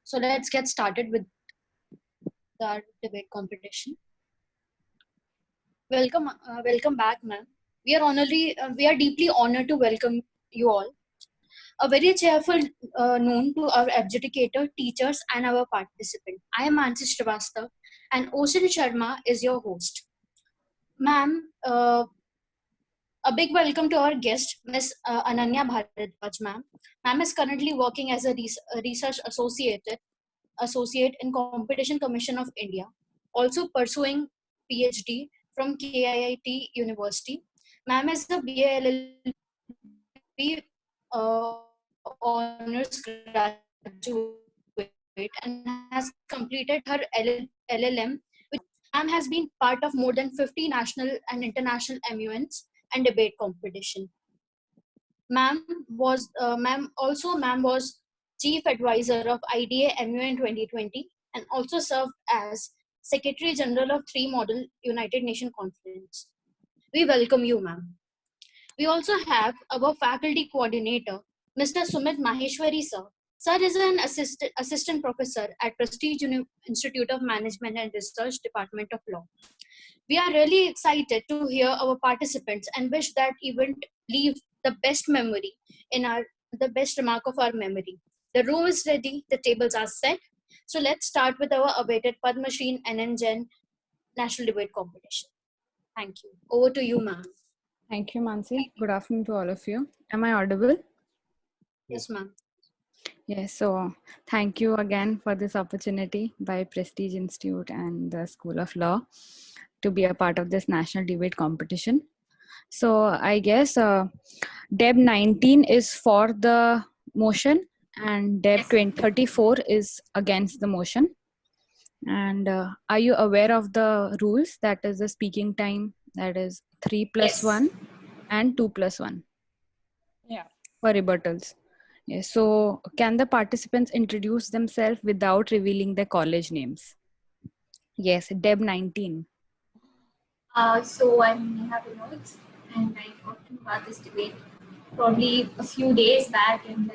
So let's get started with the debate competition. Welcome back, ma'am. We are deeply honored to welcome you all. A very cheerful noon to our adjudicator, teachers, and our participant. I am Mansi Srivastava, and Ocean Sharma is your host. Ma'am, a big welcome to our guest, Ms. Ananya Bharadwaj, ma'am. Ma'am is currently working as a research associate in Competition Commission of India, also pursuing PhD from KIIT University. Ma'am is a BA honors graduate and has completed her LLM. Ma'am has been part of more than 50 national and international MUNs and debate competition. Ma'am was chief advisor of IDA MUN 2020 and also served as Secretary General of 3 Model United Nations Conference. We welcome you, ma'am. We also have our faculty coordinator, Mr. Sumit Maheshwari, sir. Sir is an assistant professor at Prestige Institute of Management and Research Department of Law. We are really excited to hear our participants and wish that event leave the best memory the best remark of our memory. The room is ready, the tables are set. So let's start with our awaited Padma Shri NN Jain National Debate Competition. Thank you. Over to you, ma'am. Thank you, Mansi. Good afternoon to all of you. Am I audible? Yes, ma'am. Yes, so thank you again for this opportunity by Prestige Institute and the School of Law to be a part of this national debate competition. So I guess DEB 19 is for the motion and DEB 34 is against the motion. And are you aware of the rules? That is the speaking time, that is 3 plus 1 and 2 plus 1. Yeah. For rebuttals. Yes. So can the participants introduce themselves without revealing their college names? Yes, DEB 19. So I'm Neha Vinod, and I talked about this debate probably a few days back, and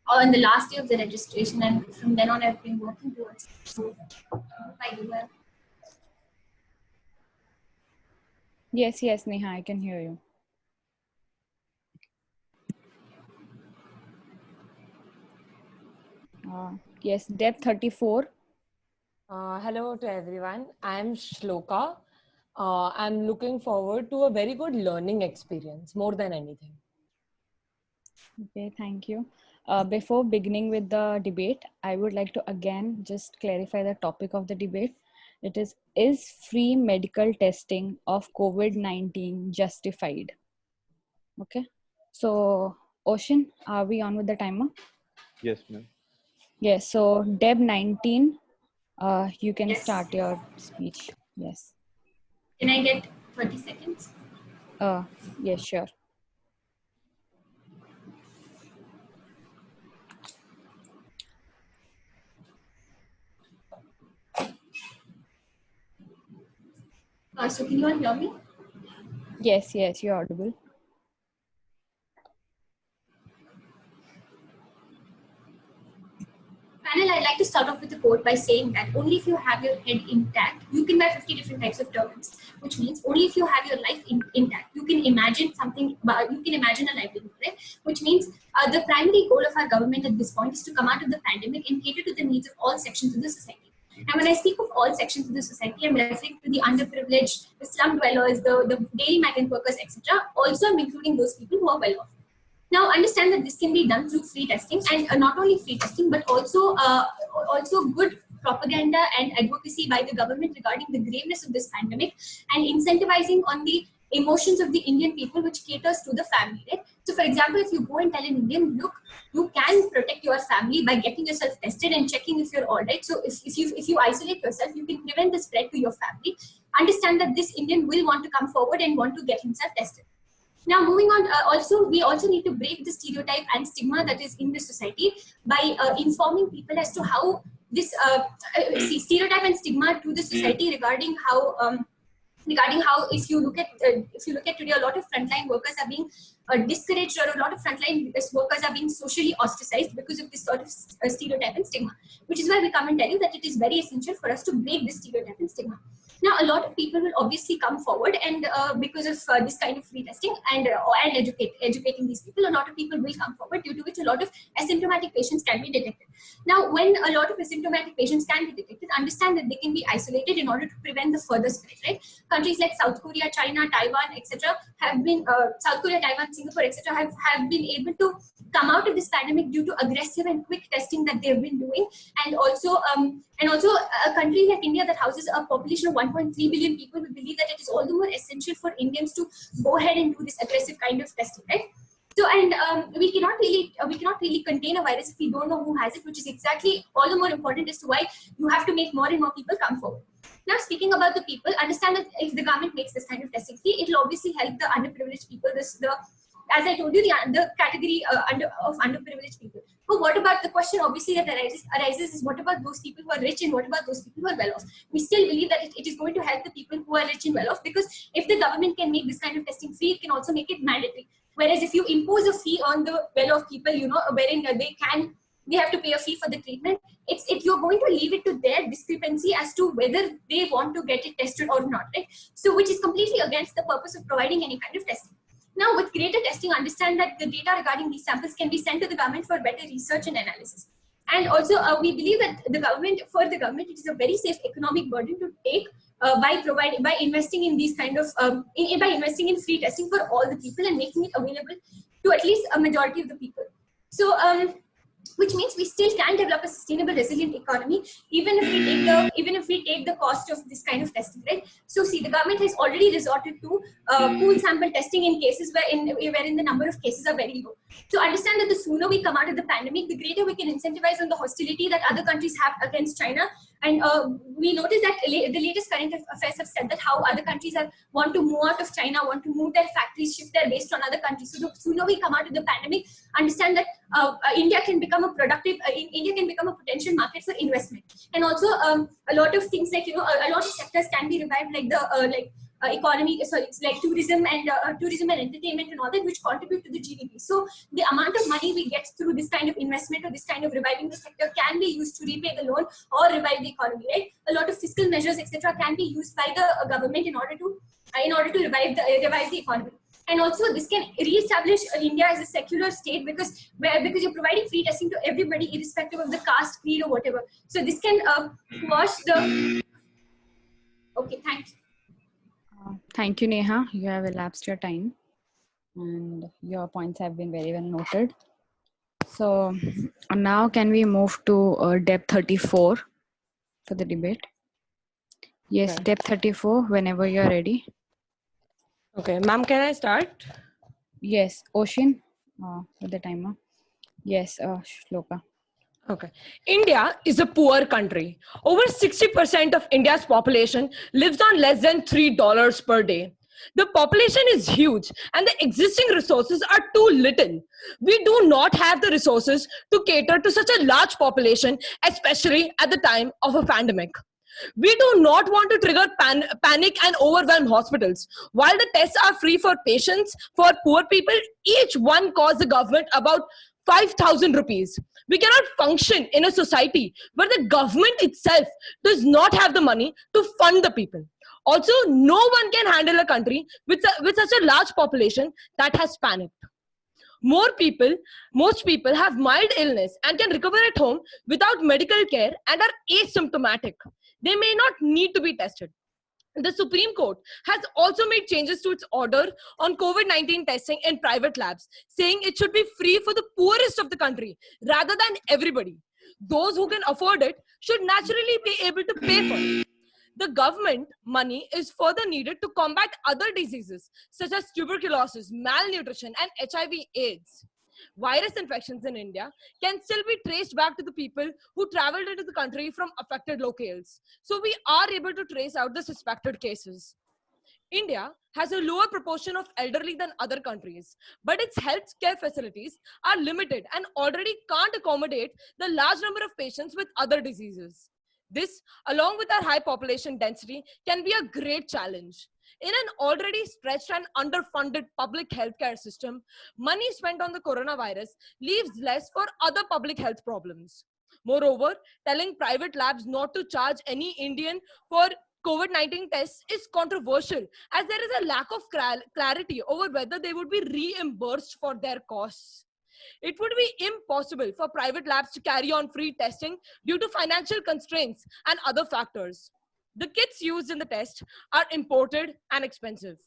on the last day of the registration, and from then on I've been working towards it. So I do well. Yes, Neha, I can hear you. Yes, DEB 34. Hello to everyone. I'm Shloka. I'm looking forward to a very good learning experience more than anything. Okay, thank you. Before beginning with the debate, I would like to again just clarify the topic of the debate. It is free medical testing of COVID-19 justified? Okay. So, Ocean, are we on with the timer? Yes, ma'am. Yes. So, DEB 19, you can Yes. start your speech. Yes. Can I get 30 seconds? Yes, sure. So can you all hear me? Yes, you're audible. Panel, I'd like to start off with a quote by saying that only if you have your head intact, you can buy 50 different types of turbans, which means only if you have your life intact, you can imagine something, you can imagine a livelihood, right? Which means the primary goal of our government at this point is to come out of the pandemic and cater to the needs of all sections of the society. And when I speak of all sections of the society, I'm referring to the underprivileged, the slum dwellers, the daily migrant workers, etc. Also, I'm including those people who are well off. Now, understand that this can be done through free testing, and not only free testing, but also good propaganda and advocacy by the government regarding the graveness of this pandemic and incentivizing on the emotions of the Indian people, which caters to the family, right? So, for example, if you go and tell an Indian, look, you can protect your family by getting yourself tested and checking if you're all right. So, if you isolate yourself, you can prevent the spread to your family. Understand that this Indian will want to come forward and want to get himself tested. Now, moving on, we also need to break the stereotype and stigma that is in the society by informing people as to how this stereotype and stigma to the society regarding how if you look at today, a lot of frontline workers are being discouraged, or a lot of frontline workers are being socially ostracized because of this sort of stereotype and stigma, which is why we come and tell you that it is very essential for us to break this stereotype and stigma. Now, a lot of people will obviously come forward, and because of this kind of free testing and educating these people, a lot of people will come forward, due to which a lot of asymptomatic patients can be detected. Now, when a lot of asymptomatic patients can be detected, understand that they can be isolated in order to prevent the further spread, right? Countries like South Korea, China, Taiwan, etc. have been, South Korea, Taiwan, Singapore, etc. have been able to come out of this pandemic due to aggressive and quick testing that they've been doing. And also a country like India that houses a population of 1.3 billion people, we believe that it is all the more essential for Indians to go ahead and do this aggressive kind of testing, right? So, and we cannot really contain a virus if we don't know who has it, which is exactly all the more important as to why you have to make more and more people come forward. Now, speaking about the people, understand that if the government makes this kind of testing fee, it will obviously help the underprivileged people. As I told you, the category of underprivileged people. But what about the question obviously that arises is, what about those people who are rich and what about those people who are well off? We still believe that it is going to help the people who are rich and well off, because if the government can make this kind of testing free, it can also make it mandatory. Whereas if you impose a fee on the well off people, wherein they have to pay a fee for the treatment, you're going to leave it to their discrepancy as to whether they want to get it tested or not, right? So, which is completely against the purpose of providing any kind of testing. Now, with greater testing, understand that the data regarding these samples can be sent to the government for better research and analysis. And also, we believe that for the government, it is a very safe economic burden to take by investing in these kind of by investing in free testing for all the people and making it available to at least a majority of the people. So, which means we still can develop a sustainable, resilient economy, even if we take the cost of this kind of testing, right? So, see, the government has already resorted to pool sample testing in cases wherein the number of cases are very low. So, understand that the sooner we come out of the pandemic, the greater we can incentivize on the hostility that other countries have against China. And we noticed that the latest current affairs have said that how other countries want to move out of China, want to move their factories, shift their base to another country. So the sooner we come out of the pandemic, understand that India can become a potential market for investment. And also a lot of things like, a lot of sectors can be revived, like the economy, like tourism and entertainment and all that, which contribute to the GDP. So the amount of money we get through this kind of investment or this kind of reviving the sector can be used to repay the loan or revive the economy, right? A lot of fiscal measures, etc., can be used by the government in order to revive the economy. And also, this can re-establish India as a secular state because you're providing free testing to everybody, irrespective of the caste, creed, or whatever. So this can quash the. Okay, thanks. Thank you, Neha. You have elapsed your time and your points have been very well noted. So now can we move to depth 34 for the debate? Yes, okay. Depth 34, whenever you're ready. Okay, ma'am, can I start? Yes, Ocean, with the timer. Yes, Shloka. Okay. India is a poor country. Over 60% of India's population lives on less than $3 per day. The population is huge and the existing resources are too little. We do not have the resources to cater to such a large population, especially at the time of a pandemic. We do not want to trigger panic and overwhelm hospitals. While the tests are free for patients, for poor people, each one costs the government about 5,000 rupees. We cannot function in a society where the government itself does not have the money to fund the people. Also, no one can handle a country with such a large population that has panicked. Most people have mild illness and can recover at home without medical care and are asymptomatic. They may not need to be tested. The Supreme Court has also made changes to its order on COVID-19 testing in private labs, saying it should be free for the poorest of the country rather than everybody. Those who can afford it should naturally be able to pay for it. The government money is further needed to combat other diseases such as tuberculosis, malnutrition, and HIV/AIDS. Virus infections in India can still be traced back to the people who traveled into the country from affected locales. So we are able to trace out the suspected cases. India has a lower proportion of elderly than other countries, but its healthcare facilities are limited and already can't accommodate the large number of patients with other diseases. This, along with our high population density, can be a great challenge. In an already stretched and underfunded public healthcare system, money spent on the coronavirus leaves less for other public health problems. Moreover, telling private labs not to charge any Indian for COVID-19 tests is controversial, as there is a lack of clarity over whether they would be reimbursed for their costs. It would be impossible for private labs to carry on free testing due to financial constraints and other factors. The kits used in the test are imported and expensive.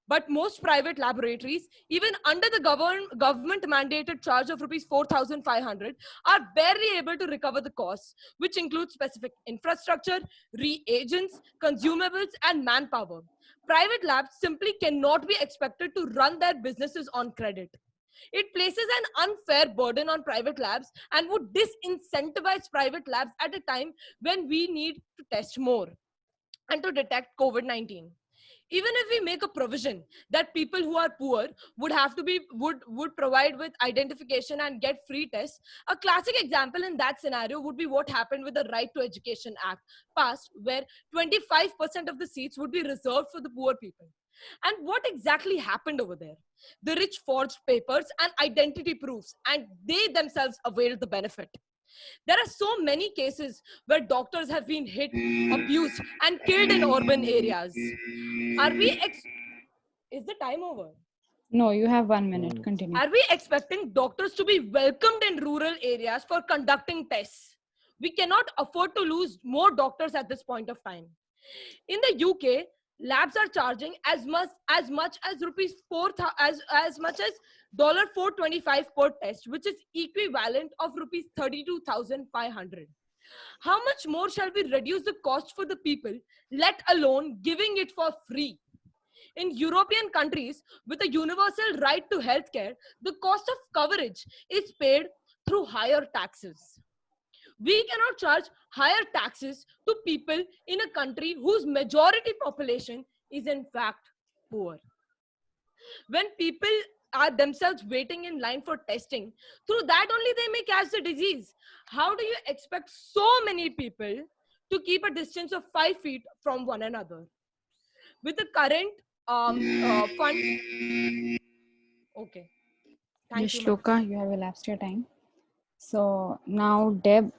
But most private laboratories, even under the government mandated charge of rupees 4,500, are barely able to recover the costs, which include specific infrastructure, reagents, consumables, and manpower. Private labs simply cannot be expected to run their businesses on credit. It places an unfair burden on private labs and would disincentivize private labs at a time when we need to test more and to detect COVID-19. Even if we make a provision that people who are poor would have to be would provide with identification and get free tests, a classic example in that scenario would be what happened with the Right to Education Act passed, where 25% of the seats would be reserved for the poor people. And what exactly happened over there? The rich forged papers and identity proofs, and they themselves availed the benefit. There are so many cases where doctors have been hit, abused, and killed in urban areas. Is the time over? No, you have 1 minute. Continue. Are we expecting doctors to be welcomed in rural areas for conducting tests? We cannot afford to lose more doctors at this point of time. In the UK, labs are charging as much as rupees as much as $425 per test, which is equivalent of rupees 32,500. How much more shall we reduce the cost for the people, let alone giving it for free? In European countries with a universal right to healthcare, the cost of coverage is paid through higher taxes. We cannot charge higher taxes to people in a country whose majority population is in fact poor. When people are themselves waiting in line for testing, through that only they may catch the disease. How do you expect so many people to keep a distance of 5 feet from one another? With the current fund. Okay. Thank you. Shloka, you have elapsed your time. So now Deb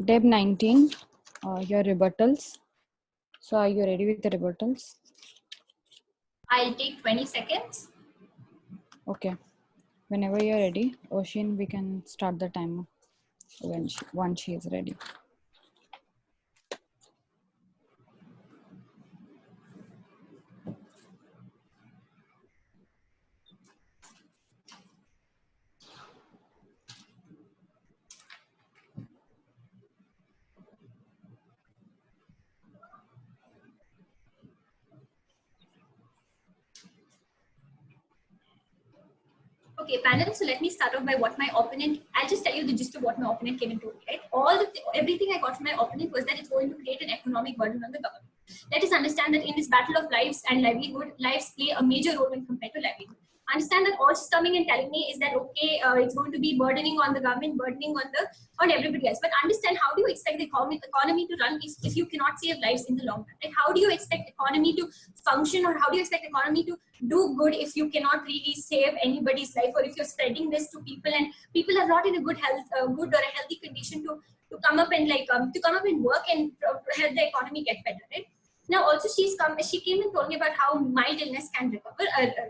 19, your rebuttals. So are you ready with the rebuttals? I'll take 20 seconds. Okay. Whenever you're ready, Ocean, we can start the timer once she is ready. Okay, panel. So let me start off by what my opponent. I'll just tell you the gist of what my opponent came into. Right, everything I got from my opponent was that it's going to create an economic burden on the government. Let us understand that in this battle of lives and livelihood, lives play a major role when compared to livelihood. Understand that all she's coming and telling me is that okay, it's going to be burdening on the government, burdening on everybody else. But understand, how do you expect the economy to run if you cannot save lives in the long run? Like, how do you expect economy to function, or how do you expect economy to do good if you cannot really save anybody's life, or if you're spreading this to people and people are not in a good or a healthy condition to come up and work and help the economy get better, right? Now, also she came and told me about how mild illness can recover,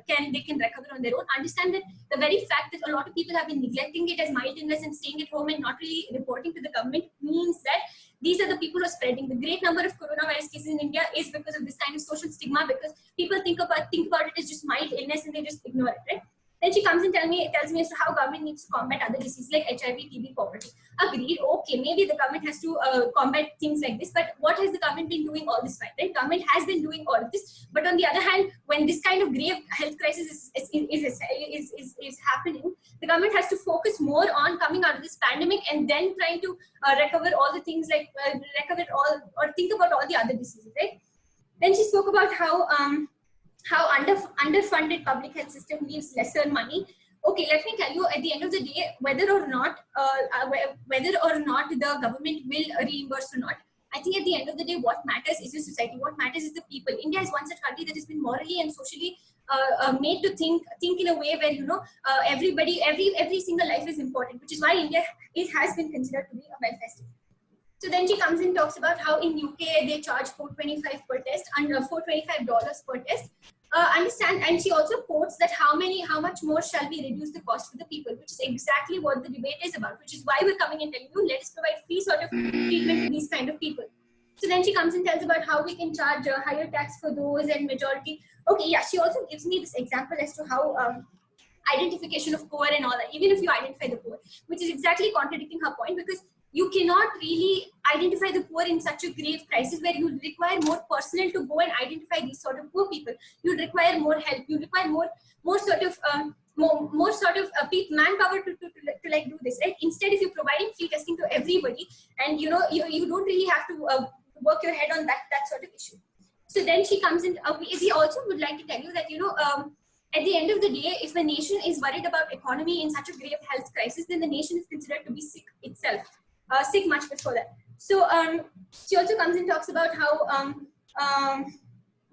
they can recover on their own. Understand that the very fact that a lot of people have been neglecting it as mild illness and staying at home and not really reporting to the government means that these are the people who are spreading. The great number of coronavirus cases in India is because of this kind of social stigma, because people think about it as just mild illness and they just ignore it, right? Then she comes and tells me as to how government needs to combat other diseases like HIV, TB, poverty. Agreed. Okay, maybe the government has to combat things like this, but what has the government been doing all this while? Right? Government has been doing all of this, but on the other hand, when this kind of grave health crisis is happening, the government has to focus more on coming out of this pandemic and then trying to recover all the things like think about all the other diseases, right? Then she spoke about how underfunded public health system leaves lesser money. Okay, let me tell you, at the end of the day, whether or not the government will reimburse or not, I think at the end of the day, what matters is the society. What matters is the people. India is one such country that has been morally and socially made to think in a way where everybody, every single life is important, which is why India has been considered to be a welfare state. So then she comes and talks about how in UK they charge $425 per test, under $425 per test. And she also quotes that how much more shall we reduce the cost for the people, which is exactly what the debate is about, which is why we're coming and telling you, let us provide free sort of treatment to these kind of people. So then she comes and tells about how we can charge a higher tax for those and majority. Okay, yeah, she also gives me this example as to how identification of poor and all that, even if you identify the poor, which is exactly contradicting her point, because you cannot really identify the poor in such a grave crisis where you require more personnel to go and identify these sort of poor people. You require more help. You require more sort of manpower to like do this, right? Instead, if you're providing free testing to everybody, and you don't really have to work your head on that sort of issue. So then she comes in. We also would like to tell you that at the end of the day, if the nation is worried about economy in such a grave health crisis, then the nation is considered to be sick itself. Sick much before that. So she also comes and talks about how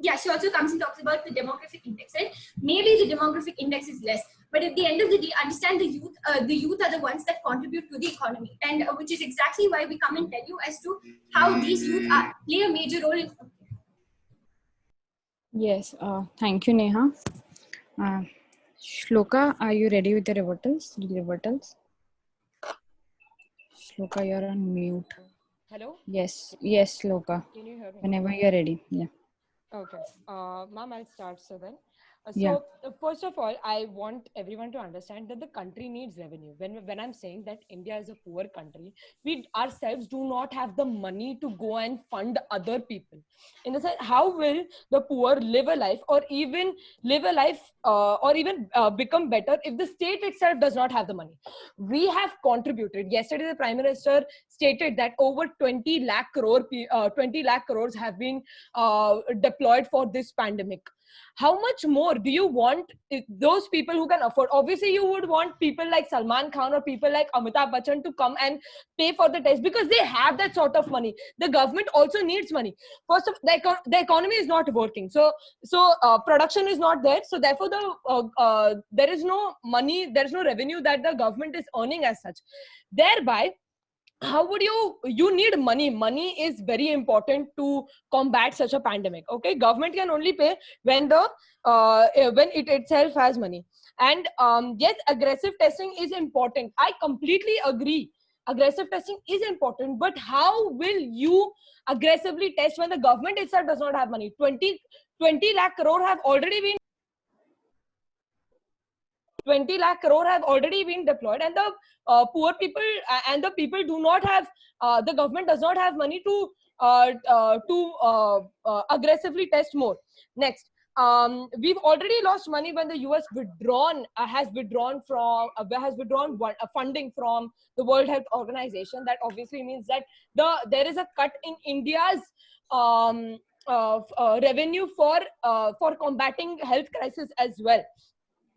she also comes and talks about the demographic index, right? Maybe the demographic index is less, but at the end of the day, understand the youth are the ones that contribute to the economy, and which is exactly why we come and tell you as to how these youth play a major role in. Yes, thank you, Neha. Shloka, are you ready with the rebuttals? Shloka, you're on mute. Hello? Yes, Shloka. Can you hear me? Whenever you're ready. Yeah. Okay. Ma'am, I'll start so then. First of all, I want everyone to understand that the country needs revenue. When I'm saying that India is a poor country, we ourselves do not have the money to go and fund other people. In the sense, how will the poor live a life, or even become better if the state itself does not have the money? We have contributed. Yesterday, the Prime Minister stated that over 20 lakh crores have been deployed for this pandemic. How much more do you want those people who can afford? Obviously, you would want people like Salman Khan or people like Amitabh Bachchan to come and pay for the test because they have that sort of money. The government also needs money. First of all, the economy is not working. So production is not there. So therefore, there is no money, there is no revenue that the government is earning as such. Thereby, how would you need money is very important to combat such a pandemic. Okay, government can only pay when it itself has money. And yes, aggressive testing is important. I completely agree, aggressive testing is important, but how will you aggressively test when the government itself does not have money? 20 lakh crore have already been 20 lakh crore have already been deployed, and the poor people and the people do not have, the government does not have money to aggressively test more. Next, we've already lost money when the US has withdrawn funding from the World Health Organization. That obviously means that there is a cut in India's revenue for combating health crisis as well.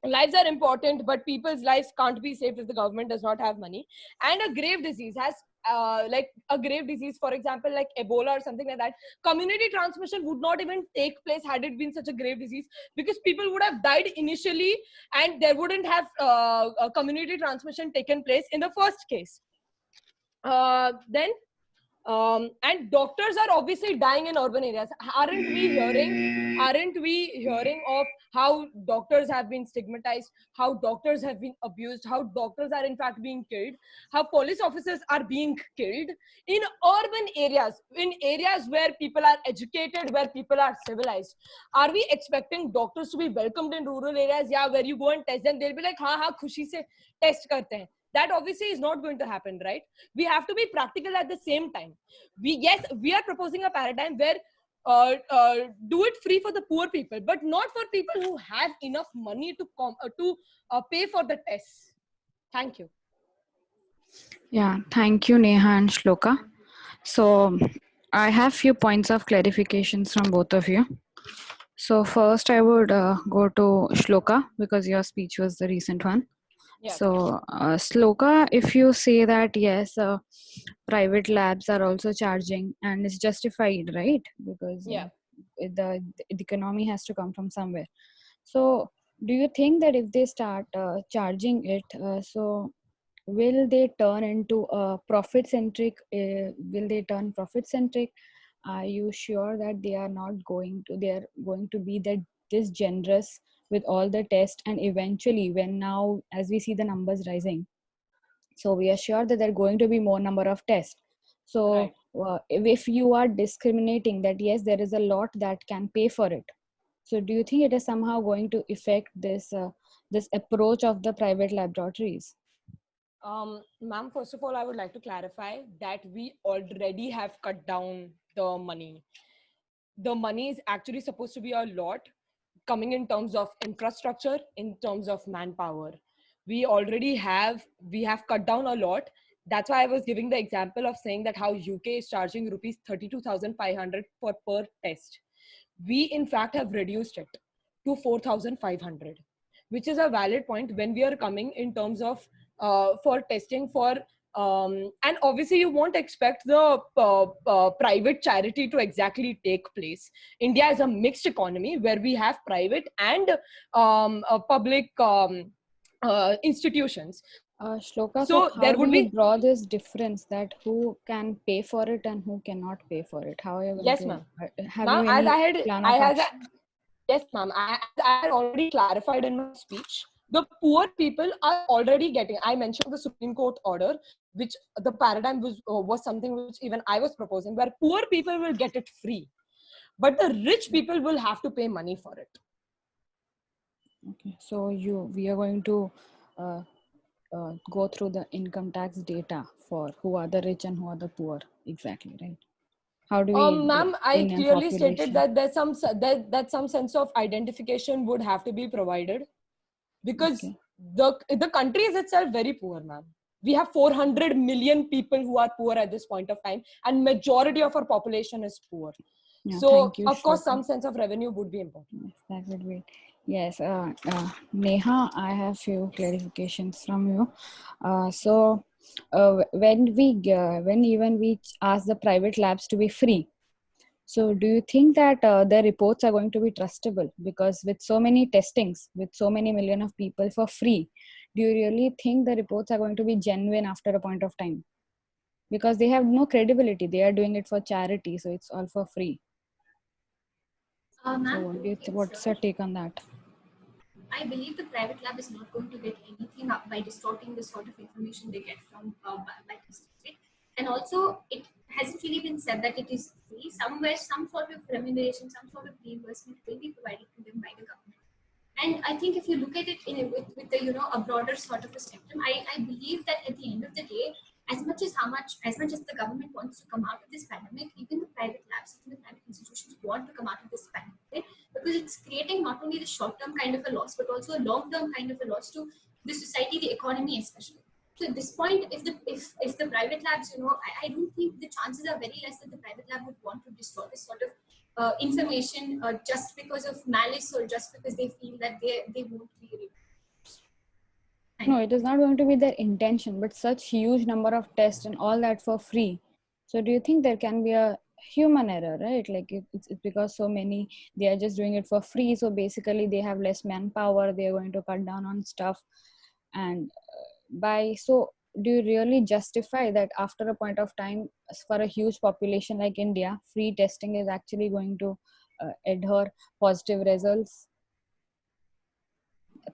Lives are important, but people's lives can't be saved if the government does not have money. And a grave disease for example, like Ebola or something like that, community transmission would not even take place had it been such a grave disease, because people would have died initially and there wouldn't have a community transmission taken place in the first case. And doctors are obviously dying in urban areas. Aren't we hearing of how doctors have been stigmatized, how doctors have been abused, how doctors are in fact being killed, how police officers are being killed in urban areas, in areas where people are educated, where people are civilized? Are we expecting doctors to be welcomed in rural areas? Yeah, where you go and test them, they'll be like, हाँ खुशी से test करते हैं. That obviously is not going to happen, right? We have to be practical at the same time. We are proposing a paradigm where do it free for the poor people, but not for people who have enough money to pay for the tests. Thank you. Yeah, thank you, Neha and Shloka. So I have few points of clarifications from both of you. So first I would go to Shloka, because your speech was the recent one. Yes. So, Sloka, if you say that yes, private labs are also charging and it's justified, right? Because Yeah. the economy has to come from somewhere. So, do you think that if they start charging it, so will they turn into a profit centric? Will they turn profit centric? Are you sure that they are not going to? They are going to be that this generous with all the tests, and eventually, when now as we see the numbers rising, so we are sure that there are going to be more number of tests. So Right. if you are discriminating that yes, there is a lot that can pay for it, so do you think it is somehow going to affect this approach of the private laboratories? Ma'am, first of all, I would like to clarify that we already have cut down the money. The money is actually supposed to be a lot coming in terms of infrastructure, in terms of manpower. We have cut down a lot. That's why I was giving the example of saying that how UK is charging rupees 32,500 for per test. We in fact have reduced it to 4,500, which is a valid point when we are coming in terms of for testing for and obviously you won't expect the private charity to exactly take place. India is a mixed economy where we have private and public institutions. Shloka, so So how there do would you be, draw this difference that who can pay for it and who cannot pay for it? How are you going yes to, ma'am. have Ma'am, you as any plan I of has action? yes, ma'am. As I had already clarified in my speech, the poor people are already getting. I mentioned the Supreme Court order, which the paradigm was something which even I was proposing, where poor people will get it free, but the rich people will have to pay money for it. Okay, so we are going to uh, go through the income tax data for who are the rich and who are the poor, exactly, right? How do we Ma'am, I Indian clearly stated population? that that some sense of identification would have to be provided because Okay, the country is itself very poor, ma'am. We have 400 million people who are poor at this point of time, and majority of our population is poor. yeah, So thank you, of course Shloka. some sense of revenue would be important. Yes, that would be. Yes, Neha, I have few clarifications from you. When even we ask the private labs to be free, so do you think that the reports are going to be trustable? Because with so many testings, with so many million of people for free, do you really think the reports are going to be genuine after a point of time? Because they have no credibility. They are doing it for charity, so it's all for free. So Ma'am, two things, what's your sir. take on that? I believe the private lab is not going to get anything up by distorting the sort of information they get from by testing it. And also, it hasn't really been said that it is free. Somewhere, some sort of remuneration, some sort of reimbursement will be provided to them by the government. And I think if you look at it with the a broader sort of a spectrum, I believe that at the end of the day, as much as the government wants to come out of this pandemic, even the private labs, even the private institutions want to come out of this pandemic, right? Because it's creating not only the short term kind of a loss, but also a long term kind of a loss to the society, the economy especially. So at this point, if the private labs, I don't think the chances are very less that the private lab would want to distort this sort of information just because of malice or just because they feel that they won't be able. No, it is not going to be their intention, but such huge number of tests and all that for free. So do you think there can be a human error, right? Like it's because so many, they are just doing it for free. So basically they have less manpower. They are going to cut down on stuff. And so do you really justify that after a point of time for a huge population like India, free testing is actually going to adhere positive results?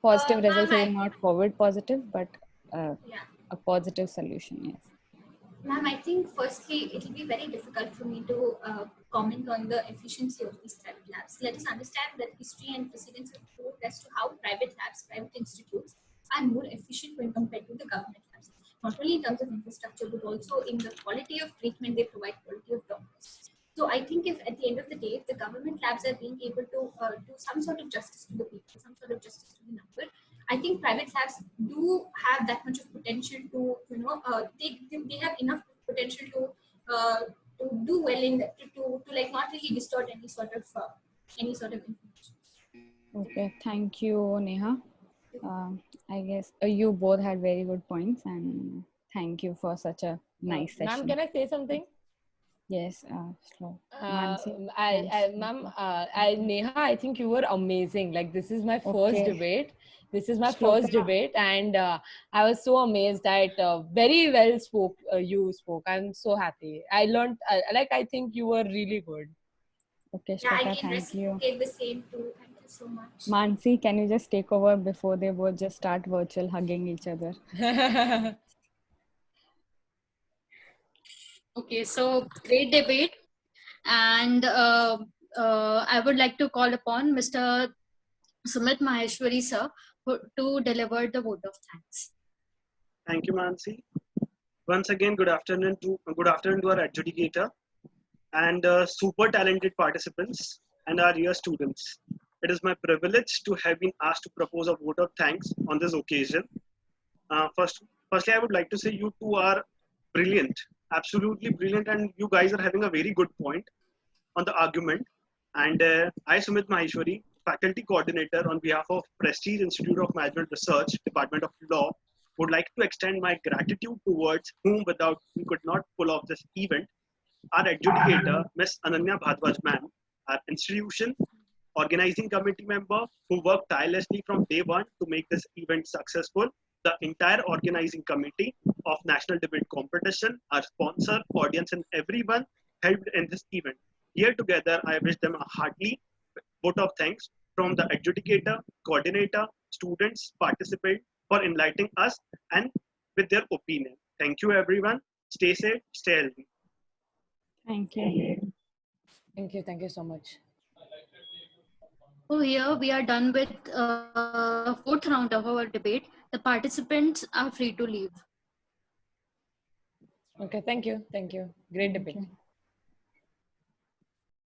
Positive Ma'am, results, even not COVID positive, but yeah. a positive solution. Yes. Ma'am, I think firstly, it will be very difficult for me to comment on the efficiency of these private labs. Let us understand that history and precedents have proved as to how private labs, private institutes are more efficient when compared to the government labs. Not only in terms of infrastructure, but also in the quality of treatment they provide, quality of doctors. So I think if at the end of the day, if the government labs are being able to do some sort of justice to the people, some sort of justice to the number, I think private labs do have that much of potential to, they have enough potential to do well in to like not really distort any sort of information. Okay. Thank you, Neha. I guess you both had very good points, and thank you for such a nice Ma'am, session. can I say something? Yes, slow. Mansi, Ma'am, Neha, I think you were amazing. Like, this is my first okay. debate. This is my Shloka. first debate, and I was so amazed that very well spoke. You spoke. I'm so happy. I learned. I think you were really good. Okay, Yeah, I Shloka, can thank you. reciprocate the same too. Thank you so much. Mansi, can you just take over before they both just start virtual hugging each other? Okay, so great debate. And I would like to call upon Mr. Sumit Maheshwari sir to deliver the vote of thanks. Thank you, Mansi. Once again, good afternoon to our adjudicator and super talented participants and our dear students. It is my privilege to have been asked to propose a vote of thanks on this occasion. Firstly, I would like to say you two are brilliant, absolutely brilliant, and you guys are having a very good point on the argument. And I, Sumit Maheshwari, faculty coordinator on behalf of Prestige Institute of Management Research, Department of Law, would like to extend my gratitude towards whom without whom could not pull off this event, our adjudicator, Ms. Ananya Bhardwaj ma'am, our institution organizing committee member who worked tirelessly from day one to make this event successful, the entire organizing committee of National Debate Competition, our sponsor, audience, and everyone helped in this event. Here together, I wish them a hearty vote of thanks from the adjudicator, coordinator, students, participants for enlightening us and with their opinion. Thank you, everyone. Stay safe, stay healthy. Thank you. Thank you. Thank you so much. So here we are done with fourth round of our debate. The participants are free to leave. Okay. Thank you. Thank you. Great debate. Thank you.